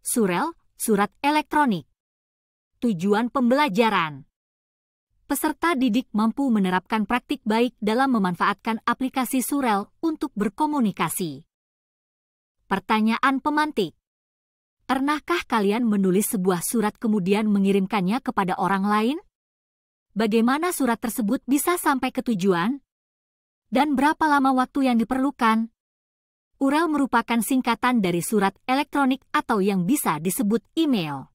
Surel, surat elektronik. Tujuan pembelajaran. Peserta didik mampu menerapkan praktik baik dalam memanfaatkan aplikasi Surel untuk berkomunikasi. Pertanyaan pemantik. Pernahkah kalian menulis sebuah surat kemudian mengirimkannya kepada orang lain? Bagaimana surat tersebut bisa sampai ke tujuan? Dan berapa lama waktu yang diperlukan? Urel merupakan singkatan dari surat elektronik atau yang bisa disebut email.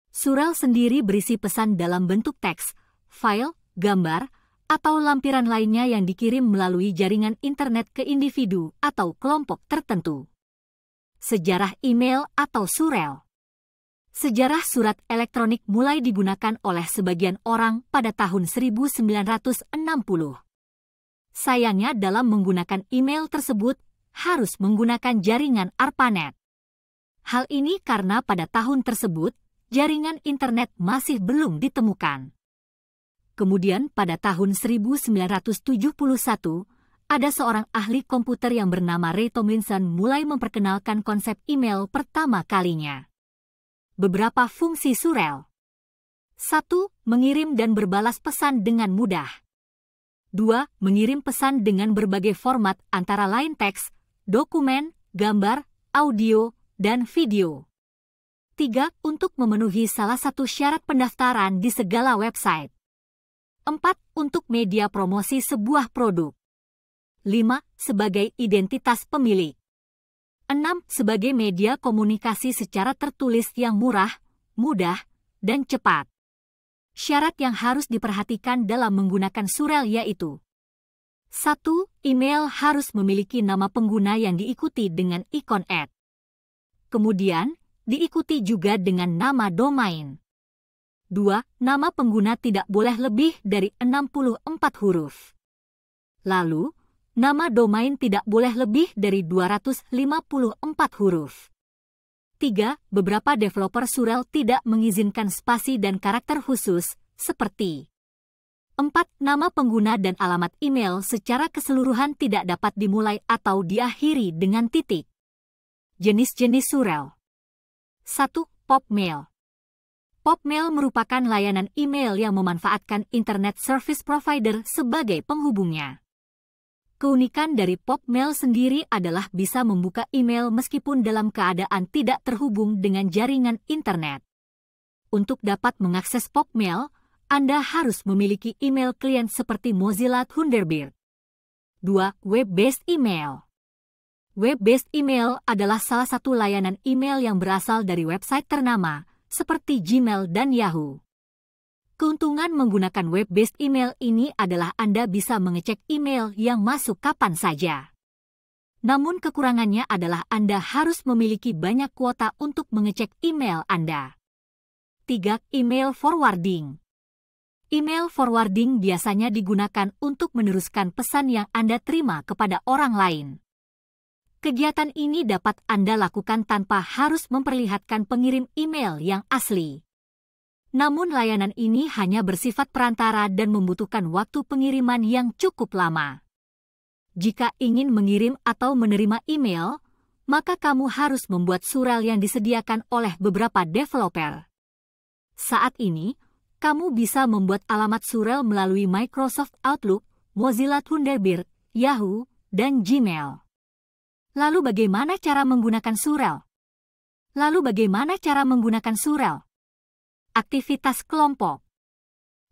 Surel sendiri berisi pesan dalam bentuk teks, file, gambar, atau lampiran lainnya yang dikirim melalui jaringan internet ke individu atau kelompok tertentu. Sejarah email atau surel. Sejarah surat elektronik mulai digunakan oleh sebagian orang pada tahun 1960. Sayangnya dalam menggunakan email tersebut harus menggunakan jaringan ARPANET. Hal ini karena pada tahun tersebut jaringan internet masih belum ditemukan. Kemudian pada tahun 1971, ada seorang ahli komputer yang bernama Ray Tomlinson mulai memperkenalkan konsep email pertama kalinya. Beberapa fungsi surel. 1. Mengirim dan berbalas pesan dengan mudah. 2. Mengirim pesan dengan berbagai format antara lain teks, dokumen, gambar, audio, dan video. 3. Untuk memenuhi salah satu syarat pendaftaran di segala website. 4. Untuk media promosi sebuah produk. 5. Sebagai identitas pemilik. 6. Sebagai media komunikasi secara tertulis yang murah, mudah, dan cepat. Syarat yang harus diperhatikan dalam menggunakan surel yaitu 1. Email harus memiliki nama pengguna yang diikuti dengan ikon @ Kemudian, diikuti juga dengan nama domain. 2. Nama pengguna tidak boleh lebih dari 64 huruf. Lalu, nama domain tidak boleh lebih dari 254 huruf. 3. Beberapa developer surel tidak mengizinkan spasi dan karakter khusus, seperti 4. Nama pengguna dan alamat email secara keseluruhan tidak dapat dimulai atau diakhiri dengan titik. Jenis-jenis surel. 1. Popmail. Popmail merupakan layanan email yang memanfaatkan Internet Service Provider sebagai penghubungnya. Keunikan dari Popmail sendiri adalah bisa membuka email meskipun dalam keadaan tidak terhubung dengan jaringan internet. Untuk dapat mengakses Popmail, Anda harus memiliki email klien seperti Mozilla Thunderbird. 2. Web-based email. Web-based email adalah salah satu layanan email yang berasal dari website ternama, seperti Gmail dan Yahoo. Keuntungan menggunakan web-based email ini adalah Anda bisa mengecek email yang masuk kapan saja. Namun kekurangannya adalah Anda harus memiliki banyak kuota untuk mengecek email Anda. 3. Email forwarding. Email forwarding biasanya digunakan untuk meneruskan pesan yang Anda terima kepada orang lain. Kegiatan ini dapat Anda lakukan tanpa harus memperlihatkan pengirim email yang asli. Namun layanan ini hanya bersifat perantara dan membutuhkan waktu pengiriman yang cukup lama. Jika ingin mengirim atau menerima email, maka kamu harus membuat surel yang disediakan oleh beberapa developer. Saat ini, kamu bisa membuat alamat surel melalui Microsoft Outlook, Mozilla Thunderbird, Yahoo, dan Gmail. Lalu bagaimana cara menggunakan surel? Aktivitas kelompok.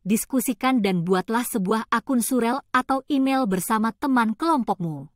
Diskusikan dan buatlah sebuah akun surel atau email bersama teman kelompokmu.